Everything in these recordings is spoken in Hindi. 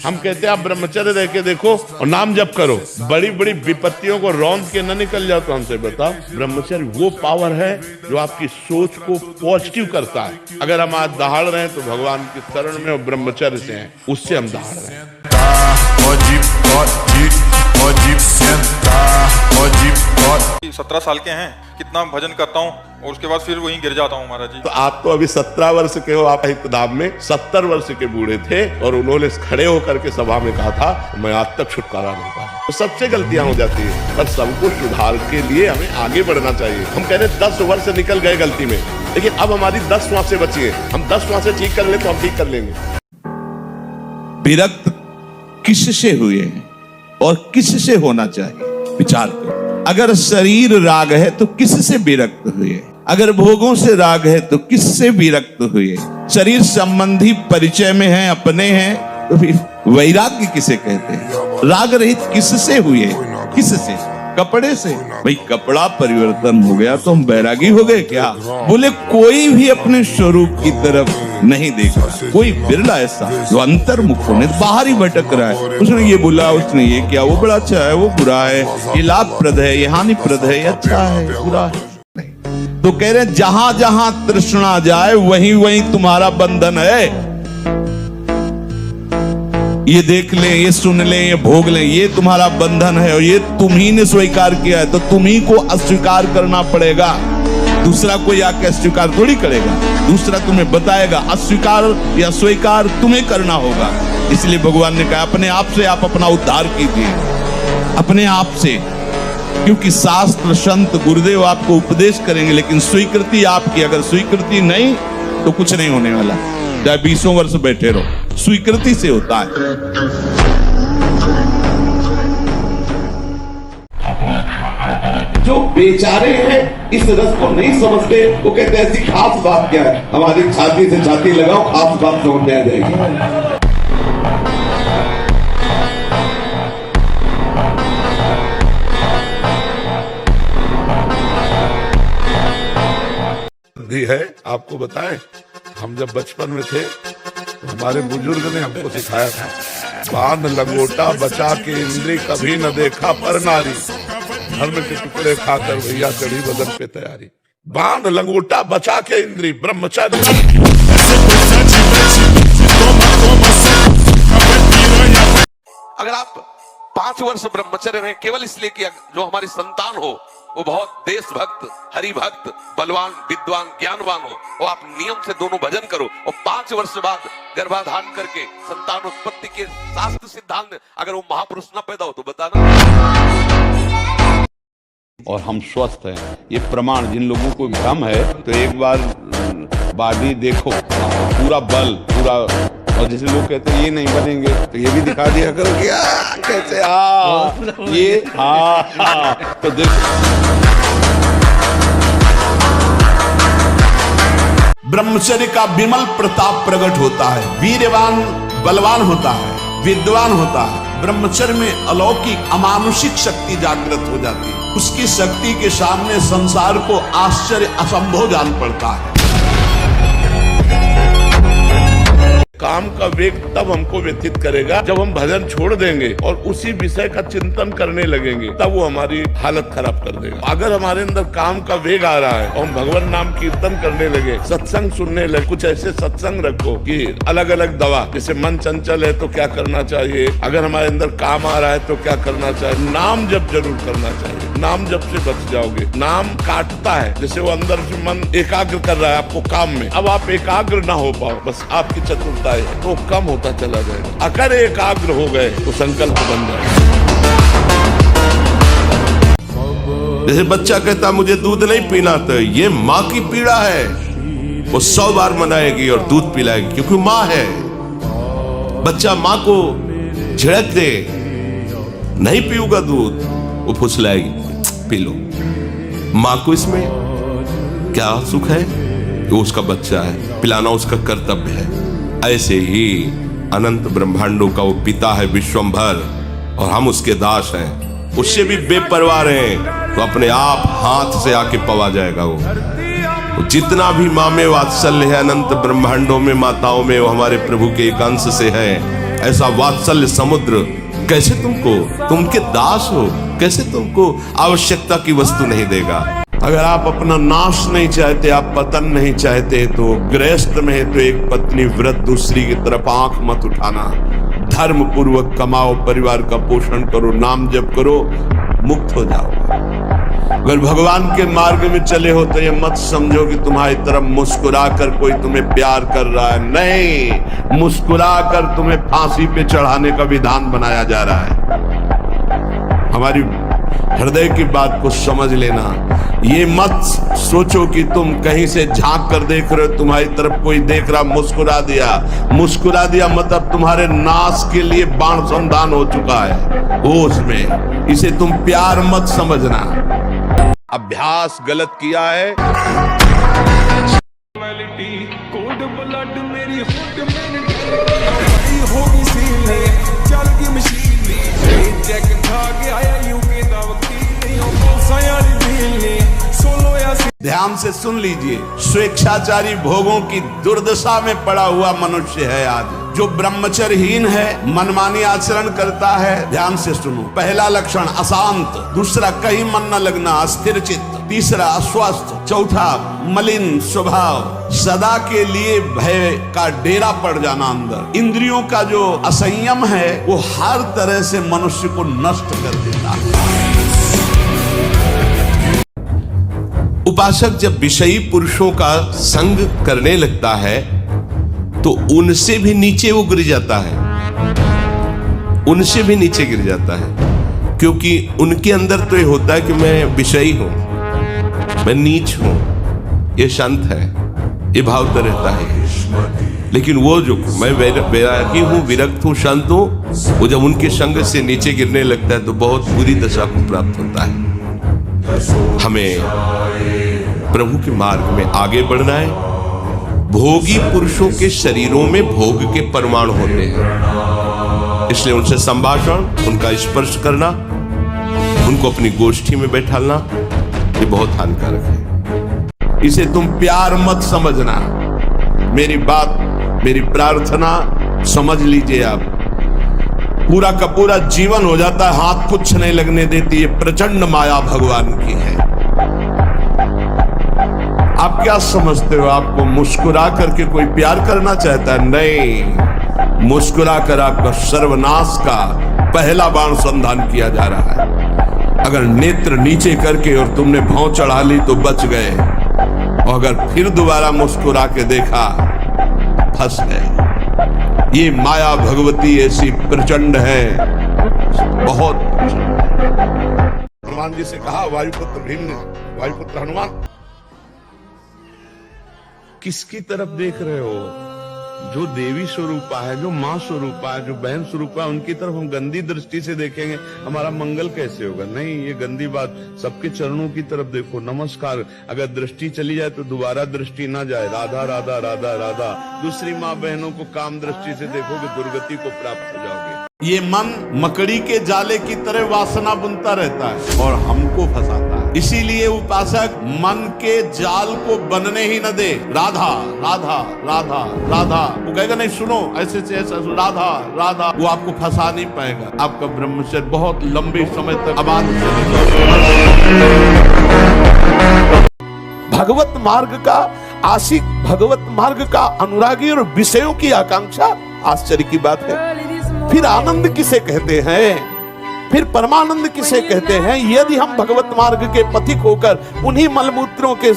हम कहते हैं आप ब्रह्मचर्य रह के देखो और नाम जप करो, बड़ी बड़ी विपत्तियों को रौंद के न निकल जाओ। तो हमसे बताओ, ब्रह्मचर्य वो पावर है जो आपकी सोच को पॉजिटिव करता है। अगर हम आज दहाड़ रहे हैं तो भगवान की शरण में और ब्रह्मचर्य से हैं, उससे हम दहाड़ रहे हैं। पode 17 साल के हैं, कितना भजन करता हूँ और उसके बाद फिर वहीं गिर जाता हूँ महाराज जी। तो आप तो अभी 17 वर्ष के हो, आप किताब में 70 वर्ष के बूढ़े थे और उन्होंने खड़े होकर के सभा में कहा था मैं आज तक छुटकारा नहीं पाया। तो सबसे गलतियां हो जाती है, पर सबको सुधार के लिए हमें आगे बढ़ना चाहिए। हम कह रहे 10 वर्ष निकल गए गलती में, लेकिन अब हमारी 10 श्वासें बची है, हम 10 श्वासें ठीक कर ले तो हम ठीक कर लेंगे। विरक्त किससे हुए हैं और किससे होना चाहिए, विचार करो। अगर शरीर राग है तो किससे विरक्त हुए? अगर भोगों से राग है तो किससे विरक्त हुए? शरीर संबंधी परिचय में है, अपने हैं, तो फिर वैराग्य किसे कहते हैं? राग रहित किससे हुए? किससे? कपड़े से। भाई कपड़ा परिवर्तन हो गया तो हम बैरागी हो गए क्या? बोले कोई भी अपने स्वरूप की तरफ नहीं देख रहा, कोई बिरला ऐसा जो अंतर्मुख होने बाहर ही भटक रहा है। उसने ये बोला, उसने ये किया, वो बड़ा अच्छा है, वो बुरा है, ये लाभप्रद है, ये हानिप्रद है, ये अच्छा है, बुरा है। नहीं। तो कह रहे जहां जहां तृष्णा जाए वहीं वहीं तुम्हारा बंधन है। ये देख ले, ये सुन ले, ये भोग ले, ये तुम्हारा बंधन है और ये तुम ही ने स्वीकार किया है, तो तुम ही को अस्वीकार करना पड़ेगा। दूसरा कोई आके अस्वीकार थोड़ी करेगा, दूसरा तुम्हें बताएगा। अस्वीकार या स्वीकार तुम्हें करना होगा। इसलिए भगवान ने कहा अपने आप से आप अपना उद्धार कीजिए, अपने आप से, क्योंकि शास्त्र संत गुरुदेव आपको उपदेश करेंगे, लेकिन स्वीकृति आपकी। अगर स्वीकृति नहीं तो कुछ नहीं होने वाला, चाहे 20 वर्ष बैठे रहो, स्वीकृति से होता है। जो बेचारे हैं इस रस को नहीं समझते, वो कहते हैं ऐसी खास बात क्या है, हमारी छाती से छाती लगाओ, खास बात समझ में आ जाएगी। है आपको बताएं, हम जब बचपन में थे तो हमारे बुजुर्ग ने हमको सिखाया था, बांध लंगोटा बचा के इंद्री कभी न देखा पर नारी, धर्म के टुकड़े खाकर भैया चढ़ी बदन पे तैयारी। बांध लंगोटा बचा के इंद्री, ब्रह्मचर्य। अगर आप 5 वर्ष ब्रह्मचर्य में केवल इसलिए कि जो हमारी संतान हो वो बहुत देशभक्त, हरिभक्त, बलवान, विद्वान, ज्ञानवान हो, और आप नियम से दोनों भजन करो और 5 वर्ष बाद गर्भाधान करके संतान उत्पत्ति के शास्त्र सिद्धांत अगर वो महापुरुष न पैदा हो तो बताना। और हम स्वस्थ हैं, ये प्रमाण। जिन लोगों को भ्रम है तो एक बार बॉडी देखो, पूरा बल, पूरा। और जैसे लोग कहते हैं ये नहीं बनेंगे तो ये भी दिखा दिया करो कि कैसे ये तो देखो। ब्रह्मचर्य का विमल प्रताप प्रकट होता है, वीरवान बलवान होता है, विद्वान होता है। ब्रह्मचर्य में अलौकिक अमानुषिक शक्ति जागृत हो जाती है। उसकी शक्ति के सामने संसार को आश्चर्य असंभव जान पड़ता है। काम का वेग तब हमको व्यतीत करेगा जब हम भजन छोड़ देंगे और उसी विषय का चिंतन करने लगेंगे, तब वो हमारी हालत खराब कर देगा। अगर हमारे अंदर काम का वेग आ रहा है और हम भगवान नाम कीर्तन करने लगे, सत्संग सुनने लगे, कुछ ऐसे सत्संग रखो कि अलग अलग दवा, जैसे मन चंचल है तो क्या करना चाहिए, अगर हमारे अंदर काम आ रहा है तो क्या करना चाहिए, नाम जप जरूर करना चाहिए। नाम जप से बच जाओगे। नाम काटता है, जैसे वो अंदर से मन एकाग्र कर रहा है आपको काम में, अब आप एकाग्र ना हो पाओ, बस आपकी चतुरता तो कम होता चला जाएगा। अगर एकाग्र हो गए तो संकल्प बन जाए। जैसे बच्चा कहता मुझे दूध नहीं पीना, तो ये माँ की पीड़ा है, वो 100 बार मनाएगी और दूध पिलाएगी क्योंकि माँ है। बच्चा माँ को झिड़क दे, नहीं पीऊंगा दूध, वो फुसलाएगी, पी लो। माँ को इसमें क्या सुख है? वो उसका बच्चा है, पिलाना उसका कर्तव्य है। ऐसे ही अनंत ब्रह्मांडों का वो पिता है विश्वंभर, और हम उसके दास हैं। उससे भी बेपरवाह हैं तो अपने आप हाथ से आके पवा जाएगा। वो जितना भी माँ में वात्सल्य है अनंत ब्रह्मांडों में, माताओं में, वो हमारे प्रभु के एक अंश से है। ऐसा वात्सल्य समुद्र कैसे तुम उनके दास हो, कैसे तुमको आवश्यकता की वस्तु नहीं देगा। अगर आप अपना नाश नहीं चाहते, आप पतन नहीं चाहते, तो गृहस्थ में है तो एक पत्नी व्रत, दूसरी की तरफ आंख मत उठाना। धर्म पूर्वक कमाओ, परिवार का पोषण करो, नाम जप करो, मुक्त हो जाओ। अगर भगवान के मार्ग में चले हो तो ये मत समझो कि तुम्हारी तरफ मुस्कुरा कर कोई तुम्हें प्यार कर रहा है। नहीं, मुस्कुरा कर तुम्हें फांसी पे चढ़ाने का विधान बनाया जा रहा है। हमारी हृदय की बात को समझ लेना। ये मत सोचो कि तुम कहीं से झांक कर देख रहे हो, तुम्हारी तरफ कोई देख रहा, मुस्कुरा दिया मतलब तुम्हारे नाश के लिए बाण संधान हो चुका है होश में। इसे तुम प्यार मत समझना। अभ्यास गलत किया है। कोल्ड ब्लड मेरी हुड में होगी सीने चल की मशीन चेक खा के आया यूके दा वकील सायारी दिल सोलो या ध्यान से सुन लीजिए। स्वेच्छाचारी भोगों की दुर्दशा में पड़ा हुआ मनुष्य है आज। जो ब्रह्मचर्यहीन है, मनमानी आचरण करता है। ध्यान से सुनो। पहला लक्षण अशांत, दूसरा कहीं मन न लगना, अस्थिर चित्त, तीसरा अस्वस्थ, चौथा मलिन स्वभाव, सदा के लिए भय का डेरा पड़ जाना अंदर। इंद्रियों का जो असंयम है वो हर तरह से मनुष्य को नष्ट कर देता है। उपासक जब विषयी पुरुषों का संग करने लगता है तो उनसे भी नीचे वो गिर जाता है, उनसे भी नीचे गिर जाता है। क्योंकि उनके अंदर तो ये होता है कि मैं विषयी हूं, मैं नीच हूं, ये संत है, ये भाव तो रहता है। लेकिन वो जो मैं वैरागी हूं, विरक्त हूं, संत हूं, वो जब उनके संग से नीचे गिरने लगता है तो बहुत बुरी दशा को प्राप्त होता है। हमें प्रभु के मार्ग में आगे बढ़ना है। भोगी पुरुषों के शरीरों में भोग के परमाणु होते हैं, इसलिए उनसे संभाषण, उनका स्पर्श करना, उनको अपनी गोष्ठी में बैठालना, ये बहुत हानिकारक है। इसे तुम प्यार मत समझना। मेरी बात, मेरी प्रार्थना समझ लीजिए आप। पूरा का पूरा जीवन हो जाता है, हाथ कुछ नहीं लगने देती। ये प्रचंड माया भगवान की है। आप क्या समझते हो आपको मुस्कुरा करके कोई प्यार करना चाहता है? नहीं, मुस्कुरा कर आपका सर्वनाश का पहला बाण संधान किया जा रहा है। अगर नेत्र नीचे करके और तुमने भौं चढ़ा ली तो बच गए, और अगर फिर दोबारा मुस्कुरा के देखा, फंस गए। ये माया भगवती ऐसी प्रचंड है, बहुत। हनुमान जी से कहा, वायुपुत्र भीम ने, वायुपुत्र हनुमान, किसकी तरफ देख रहे हो? जो देवी स्वरूपा है, जो माँ स्वरूपा है, जो बहन स्वरूपा है, उनकी तरफ हम गंदी दृष्टि से देखेंगे, हमारा मंगल कैसे होगा? नहीं, ये गंदी बात। सबके चरणों की तरफ देखो, नमस्कार। अगर दृष्टि चली जाए तो दोबारा दृष्टि ना जाए। राधा राधा राधा राधा। दूसरी माँ बहनों को काम दृष्टि से देखोगे, दुर्गति को प्राप्त हो जाओगे। ये मन मकड़ी के जाले की तरह वासना बुनता रहता है और हमको फंसाता है। इसीलिए उपासक मन के जाल को बनने ही न दे। राधा राधा राधा राधा, वो कहेगा नहीं सुनो ऐसे से ऐसा, राधा राधा, वो आपको फंसा नहीं पाएगा। आपका ब्रह्मचर्य बहुत लंबे समय तक आबाद चलेगा। भगवत मार्ग का आशिक, भगवत मार्ग का अनुरागी और विषयों की आकांक्षा, आश्चर्य की बात है। फिर आनंद किसे कहते हैं? फिर परमानंद किसे कहते हैं? यदि हम भगवत मार्ग के पथिक होकर उन्हीं मलमूत्रों के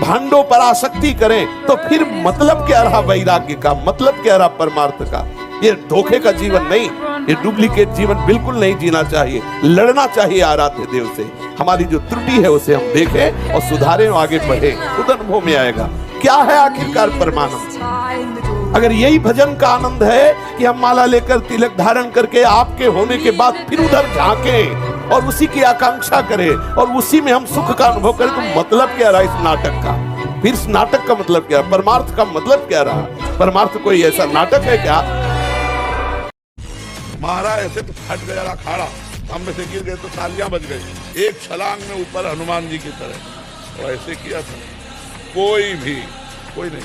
भांडों पर आसक्ति करें तो फिर मतलब क्या रहा वैराग्य का? मतलब क्या रहा परमार्थ का? ये धोखे का जीवन नहीं, ये डुप्लीकेट जीवन बिल्कुल नहीं जीना चाहिए। लड़ना चाहिए आराध्य देव से। हमारी जो त्रुटि है उसे हम देखें और सुधारें और आगे बढ़े, खुद अनुभव में आएगा क्या है आखिरकार परमानंद। अगर यही भजन का आनंद है कि हम माला लेकर तिलक धारण करके आपके होने के बाद फिर उधर झांकें और उसी की आकांक्षा करें और उसी में हम सुख का अनुभव करें, तो मतलब क्या रहा इस नाटक का? फिर इस नाटक का मतलब क्या? परमार्थ का मतलब क्या रहा? परमार्थ कोई ऐसा नाटक है क्या? महाराज ऐसे तो फट गया अखाड़ा, हम में से गिर गए तो तालियां बज गई। एक छलांग में ऊपर हनुमान जी की तरह, और ऐसे किया था। कोई नहीं,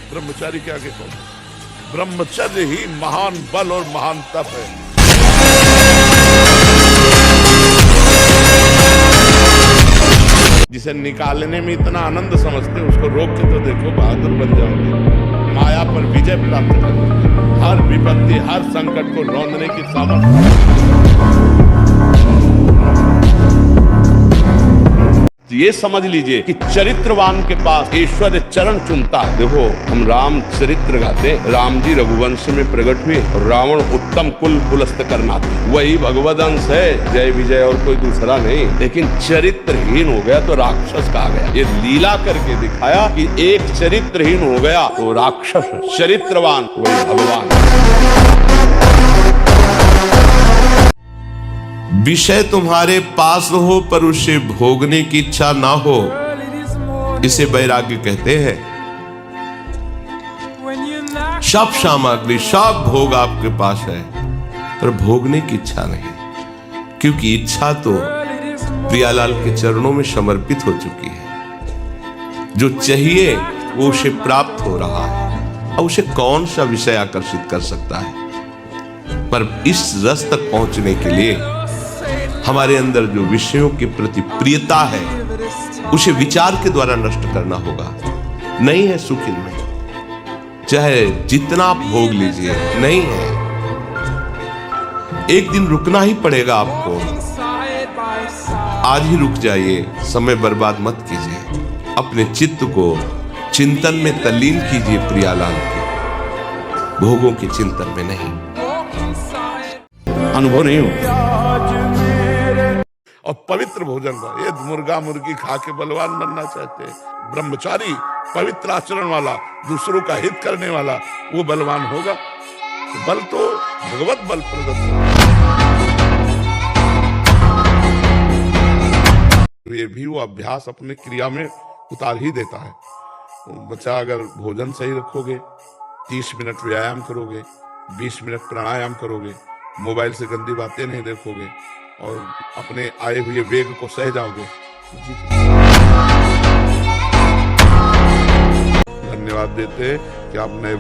ब्रह्मचारी के आगे कौन? ब्रह्मचर्य ही महान बल और महान तप है। जिसे निकालने में इतना आनंद समझते, उसको रोक के तो देखो, बहादुर बन जाओगे, माया पर विजय प्राप्त करोगे, हर विपत्ति हर संकट को रौंदने की सामर्थ्य। ये समझ लीजिए कि चरित्रवान के पास ईश्वर चरण चुनता है। देखो, हम राम चरित्र गाते, राम जी रघुवंश में प्रकट हुए, रावण उत्तम कुल पुलस्त करना थे, वही भगवद अंश है, जय विजय और कोई दूसरा नहीं। लेकिन चरित्रहीन हो गया तो राक्षस कहा गया। ये लीला करके दिखाया कि एक चरित्रहीन हो गया तो राक्षस, चरित्रवान वही भगवान। विषय तुम्हारे पास हो पर उसे भोगने की इच्छा ना हो, इसे वैराग्य कहते हैं। सब सामग्री सब भोग आपके पास है पर भोगने की इच्छा नहीं, क्योंकि इच्छा तो प्रियालाल के चरणों में समर्पित हो चुकी है। जो चाहिए वो उसे प्राप्त हो रहा है, और उसे कौन सा विषय आकर्षित कर सकता है। पर इस रस तक पहुंचने के लिए हमारे अंदर जो विषयों के प्रति प्रियता है उसे विचार के द्वारा नष्ट करना होगा। नहीं है सुख इनमें, चाहे जितना आप भोग लीजिए, नहीं है। एक दिन रुकना ही पड़ेगा आपको। आज ही रुक जाइए, समय बर्बाद मत कीजिए, अपने चित्त को चिंतन में तल्लीन कीजिए प्रियालाल के, भोगों के चिंतन में नहीं। अनुभव नहीं हो। और पवित्र भोजन का, ये मुर्गा मुर्गी खा के बलवान बनना चाहते हैं। ब्रह्मचारी पवित्र आचरण वाला, दूसरों का हित करने वाला, वो बलवान होगा। तो बल तो भगवत बल प्रदत्त है। ये भी वो अभ्यास अपने क्रिया में उतार ही देता है। तो बच्चा अगर भोजन सही रखोगे, 30 मिनट व्यायाम करोगे, 20 मिनट प्राणायाम करोगे, मोबाइल से गंदी बातें नहीं देखोगे और अपने आए हुए वेग को सह जाओगे। धन्यवाद देते कि आप नए